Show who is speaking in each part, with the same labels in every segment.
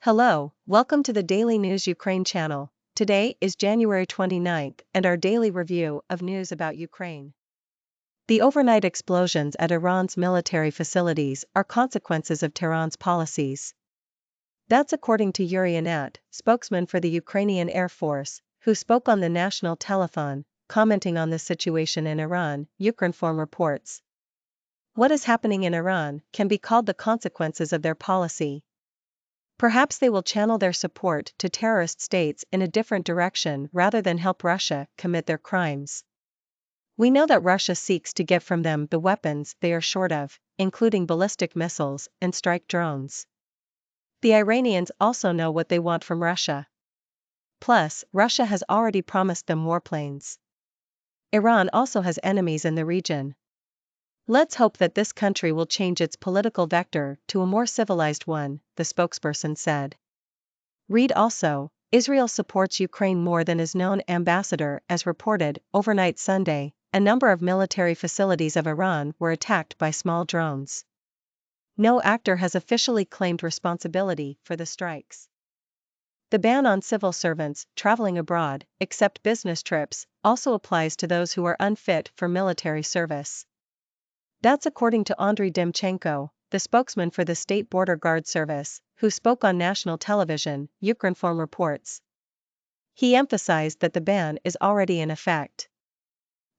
Speaker 1: Hello, welcome to the Daily News Ukraine channel. Today is January 29th and our daily review of news about Ukraine. The overnight explosions at Iran's military facilities are consequences of Tehran's policies. That's according to Yuri Anat, spokesman for the Ukrainian Air Force, who spoke on the national telethon, commenting on the situation in Iran, Ukrinform reports. What is happening in Iran can be called the consequences of their policy. Perhaps they will channel their support to terrorist states in a different direction rather than help Russia commit their crimes. We know that Russia seeks to get from them the weapons they are short of, including ballistic missiles and strike drones. The Iranians also know what they want from Russia. Plus, Russia has already promised them warplanes. Iran also has enemies in the region. Let's hope that this country will change its political vector to a more civilized one, the spokesperson said. Read also, Israel supports Ukraine more than is known. Ambassador, as reported, overnight Sunday, a number of military facilities of Iran were attacked by small drones. No actor has officially claimed responsibility for the strikes. The ban on civil servants traveling abroad, except business trips, also applies to those who are unfit for military service. That's according to Andriy Demchenko, the spokesman for the State Border Guard Service, who spoke on national television, Ukrinform reports. He emphasized that the ban is already in effect.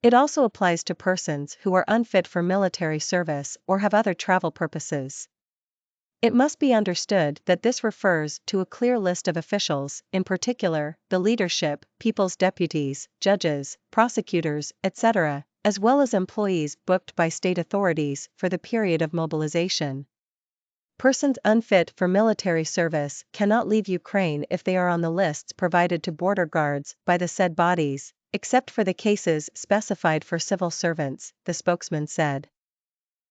Speaker 1: It also applies to persons who are unfit for military service or have other travel purposes. It must be understood that this refers to a clear list of officials, in particular, the leadership, people's deputies, judges, prosecutors, etc., as well as employees booked by state authorities for the period of mobilization. Persons unfit for military service cannot leave Ukraine if they are on the lists provided to border guards by the said bodies, except for the cases specified for civil servants, the spokesman said.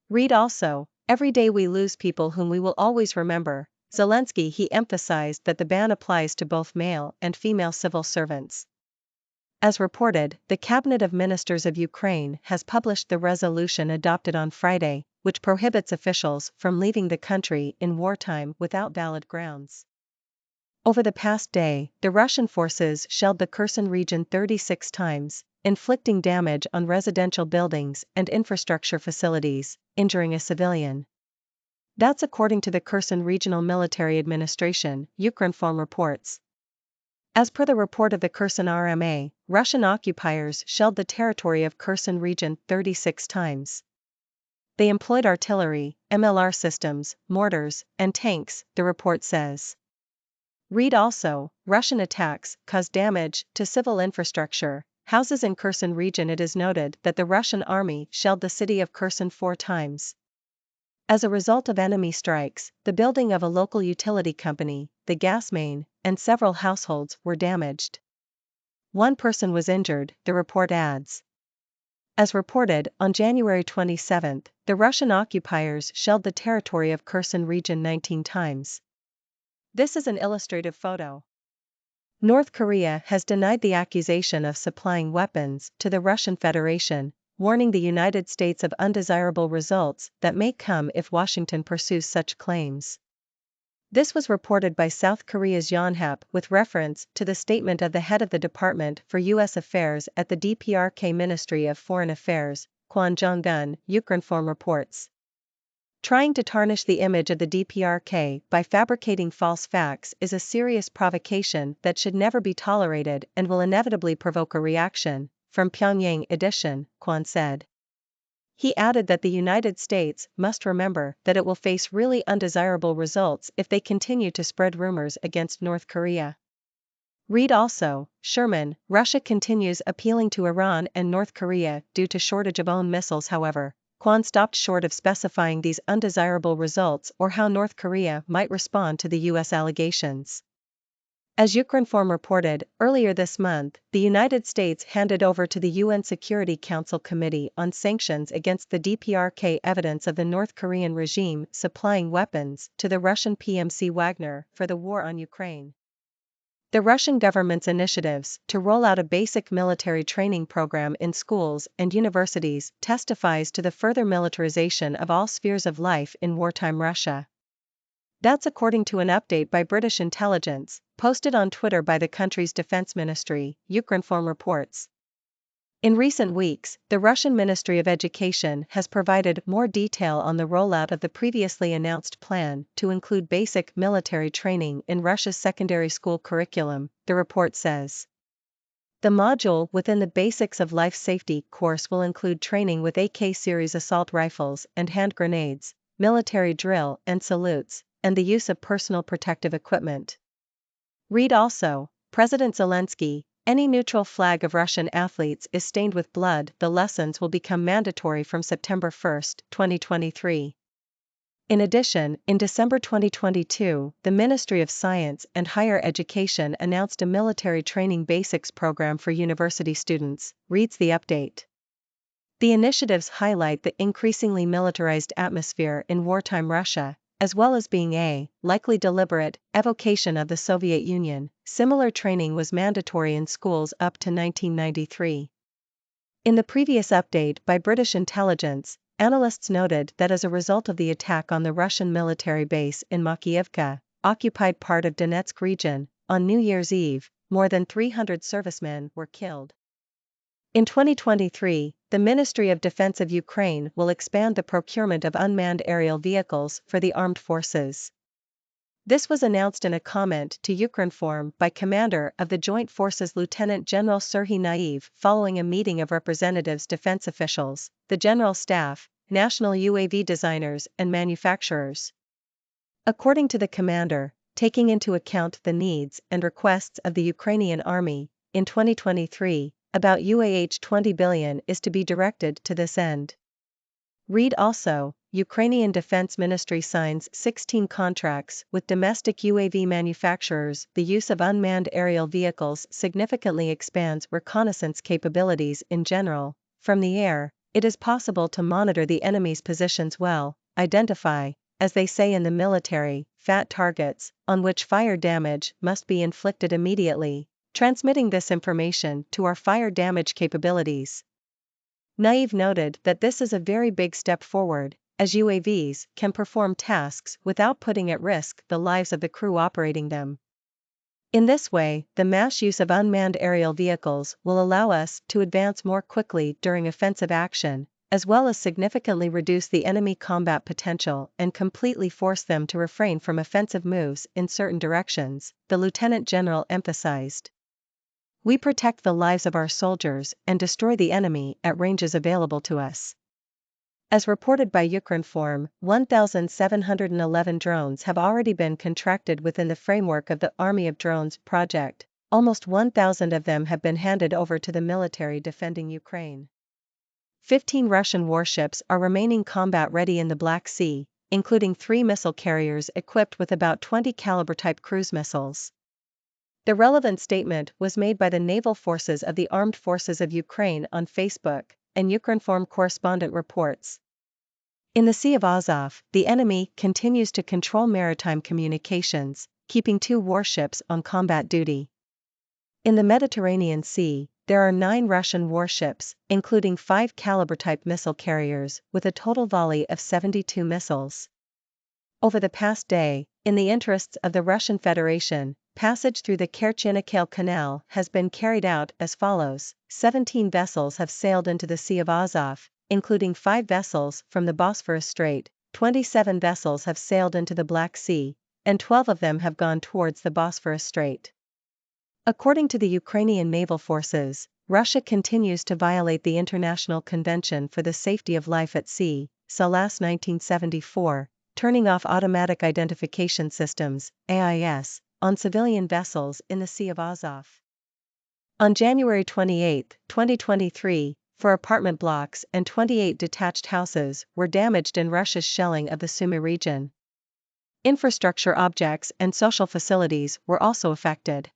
Speaker 1: Read also, every day we lose people whom we will always remember. Zelensky. He emphasized that the ban applies to both male and female civil servants. As reported, the Cabinet of Ministers of Ukraine has published the resolution adopted on Friday, which prohibits officials from leaving the country in wartime without valid grounds. Over the past day, the Russian forces shelled the Kherson region 36 times, inflicting damage on residential buildings and infrastructure facilities, injuring a civilian. That's according to the Kherson Regional Military Administration, Ukrinform reports. As per the report of the Kherson RMA, Russian occupiers shelled the territory of Kherson region 36 times. They employed artillery, MLR systems, mortars, and tanks, the report says. Read also, Russian attacks caused damage to civil infrastructure, houses in Kherson region. It is noted that the Russian army shelled the city of Kherson 4 times. As a result of enemy strikes, the building of a local utility company, the gas main, and several households were damaged. One person was injured, the report adds. As reported, on January 27, the Russian occupiers shelled the territory of Kherson region 19 times. This is an illustrative photo. North Korea has denied the accusation of supplying weapons to the Russian Federation, warning the United States of undesirable results that may come if Washington pursues such claims. This was reported by South Korea's Yonhap with reference to the statement of the head of the Department for U.S. Affairs at the DPRK Ministry of Foreign Affairs, Kwon Jong-un, Ukrinform reports. Trying to tarnish the image of the DPRK by fabricating false facts is a serious provocation that should never be tolerated and will inevitably provoke a reaction, from Pyongyang edition, Kwon said. He added that the United States must remember that it will face really undesirable results if they continue to spread rumors against North Korea. Read also, Sherman, Russia continues appealing to Iran and North Korea due to shortage of own missiles. However, Kwon stopped short of specifying these undesirable results or how North Korea might respond to the U.S. allegations. As Ukrinform reported, earlier this month, the United States handed over to the UN Security Council Committee on Sanctions against the DPRK evidence of the North Korean regime supplying weapons to the Russian PMC Wagner for the war on Ukraine. The Russian government's initiatives to roll out a basic military training program in schools and universities testifies to the further militarization of all spheres of life in wartime Russia. That's according to an update by British intelligence, posted on Twitter by the country's defense ministry, Ukrinform reports. In recent weeks, the Russian Ministry of Education has provided more detail on the rollout of the previously announced plan to include basic military training in Russia's secondary school curriculum, the report says. The module within the Basics of Life Safety course will include training with AK series assault rifles and hand grenades, military drill and salutes, and the use of personal protective equipment. Read also, President Zelensky, any neutral flag of Russian athletes is stained with blood. The lessons will become mandatory from September 1, 2023. In addition, in December 2022, the Ministry of Science and Higher Education announced a military training basics program for university students, reads the update. The initiatives highlight the increasingly militarized atmosphere in wartime Russia, as well as being a likely deliberate evocation of the Soviet Union. Similar training was mandatory in schools up to 1993. In the previous update by British intelligence, analysts noted that as a result of the attack on the Russian military base in Makiivka, occupied part of Donetsk region, on New Year's Eve, more than 300 servicemen were killed. In 2023, the Ministry of Defense of Ukraine will expand the procurement of unmanned aerial vehicles for the armed forces. This was announced in a comment to Ukrinform by Commander of the Joint Forces Lieutenant General Serhiy Naiv following a meeting of representatives, defense officials, the General Staff, national UAV designers and manufacturers. According to the commander, taking into account the needs and requests of the Ukrainian army, in 2023, about $20 billion is to be directed to this end. Read also, Ukrainian Defense Ministry signs 16 contracts with domestic UAV manufacturers. The use of unmanned aerial vehicles significantly expands reconnaissance capabilities in general. From the air, it is possible to monitor the enemy's positions well, identify, as they say in the military, fat targets, on which fire damage must be inflicted immediately, transmitting this information to our fire damage capabilities. Naive noted that this is a very big step forward, as UAVs can perform tasks without putting at risk the lives of the crew operating them. In this way, the mass use of unmanned aerial vehicles will allow us to advance more quickly during offensive action, as well as significantly reduce the enemy combat potential and completely force them to refrain from offensive moves in certain directions, the Lieutenant General emphasized. We protect the lives of our soldiers and destroy the enemy at ranges available to us. As reported by Ukrinform, 1,711 drones have already been contracted within the framework of the Army of Drones project. Almost 1,000 of them have been handed over to the military defending Ukraine. 15 Russian warships are remaining combat-ready in the Black Sea, including 3 missile carriers equipped with about 20 caliber-type cruise missiles. The relevant statement was made by the Naval Forces of the Armed Forces of Ukraine on Facebook, and Ukrinform correspondent reports. In the Sea of Azov, the enemy continues to control maritime communications, keeping 2 warships on combat duty. In the Mediterranean Sea, there are 9 Russian warships, including 5 caliber-type missile carriers, with a total volley of 72 missiles. Over the past day, in the interests of the Russian Federation, passage through the Kherson Canal has been carried out as follows: 17 vessels have sailed into the Sea of Azov, including 5 vessels from the Bosphorus Strait, 27 vessels have sailed into the Black Sea, and 12 of them have gone towards the Bosphorus Strait. According to the Ukrainian Naval Forces, Russia continues to violate the International Convention for the Safety of Life at Sea, SALAS 1974, turning off automatic identification systems, AIS, on civilian vessels in the Sea of Azov. On January 28, 2023, 4 apartment blocks and 28 detached houses were damaged in Russia's shelling of the Sumy region. Infrastructure objects and social facilities were also affected.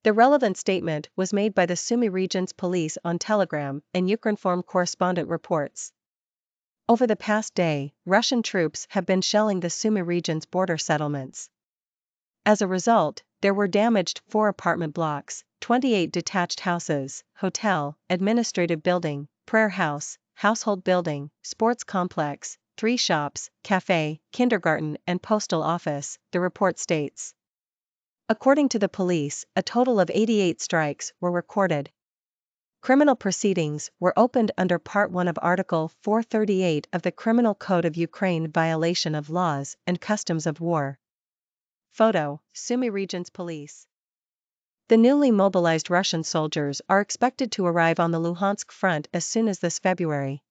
Speaker 1: The relevant statement was made by the Sumy region's police on Telegram, and Ukrinform correspondent reports. Over the past day, Russian troops have been shelling the Sumy region's border settlements. As a result, there were damaged 4 apartment blocks, 28 detached houses, hotel, administrative building, prayer house, household building, sports complex, 3 shops, cafe, kindergarten and postal office, the report states. According to the police, a total of 88 strikes were recorded. Criminal proceedings were opened under Part 1 of Article 438 of the Criminal Code of Ukraine, violation of laws and customs of war. Photo: Sumy Region's police. The newly mobilized Russian soldiers are expected to arrive on the Luhansk front as soon as this February.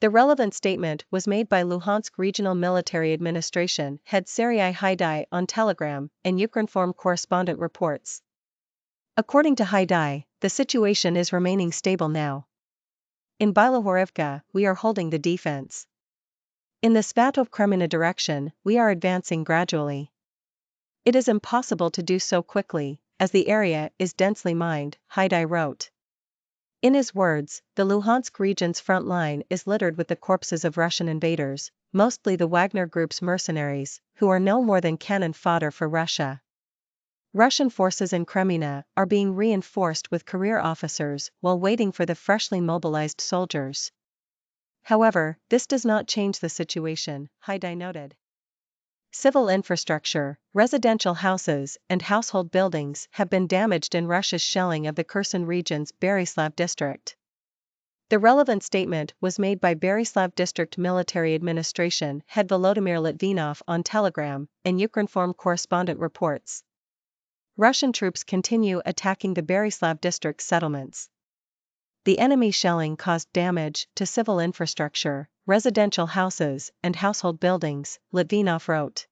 Speaker 1: The relevant statement was made by Luhansk Regional Military Administration head Serhiy Haidai on Telegram, and Ukrinform correspondent reports. According to Haidai, the situation is remaining stable now. In Bilohorivka, we are holding the defense. In the Svatov-Kremina direction, we are advancing gradually. It is impossible to do so quickly, as the area is densely mined, Haidai wrote. In his words, the Luhansk region's front line is littered with the corpses of Russian invaders, mostly the Wagner Group's mercenaries, who are no more than cannon fodder for Russia. Russian forces in Kremina are being reinforced with career officers while waiting for the freshly mobilized soldiers. However, this does not change the situation, Haidai noted. Civil infrastructure, residential houses, and household buildings have been damaged in Russia's shelling of the Kherson region's Berislav district. The relevant statement was made by Berislav District Military Administration head Volodymyr Litvinov on Telegram, and Ukrinform correspondent reports. Russian troops continue attacking the Berislav district settlements. The enemy shelling caused damage to civil infrastructure, residential houses, and household buildings, Litvinov wrote.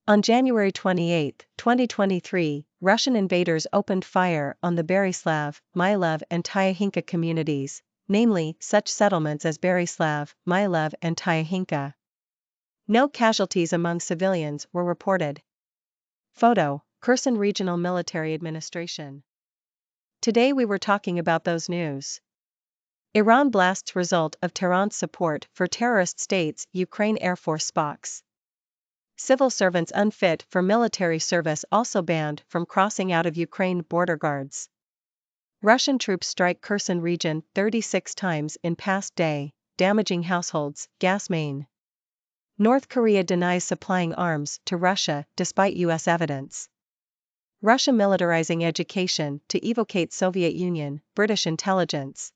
Speaker 1: On January 28, 2023, Russian invaders opened fire on the Berislav, Mylov and Tyahinka communities, namely such settlements as Berislav, Mylov and Tyahinka. No casualties among civilians were reported. Photo: Kherson Regional Military Administration. Today we were talking about those news. Iran blasts result of Tehran's support for terrorist states, Ukraine Air Force spox. Civil servants unfit for military service also banned from crossing out of Ukraine border guards. Russian troops strike Kherson region 36 times in past day, damaging households, gas main. North Korea denies supplying arms to Russia despite US evidence. Russia militarizing education to evocate Soviet Union, British intelligence.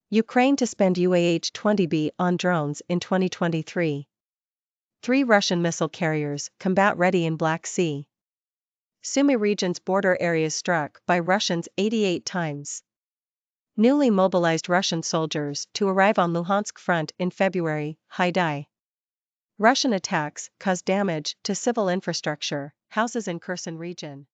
Speaker 1: Ukraine to spend UAH-20B on drones in 2023. 3 Russian missile carriers combat-ready in Black Sea. Sumy region's border areas struck by Russians 88 times. Newly mobilized Russian soldiers to arrive on Luhansk front in February, Haidai. Russian attacks cause damage to civil infrastructure, houses in Kherson region.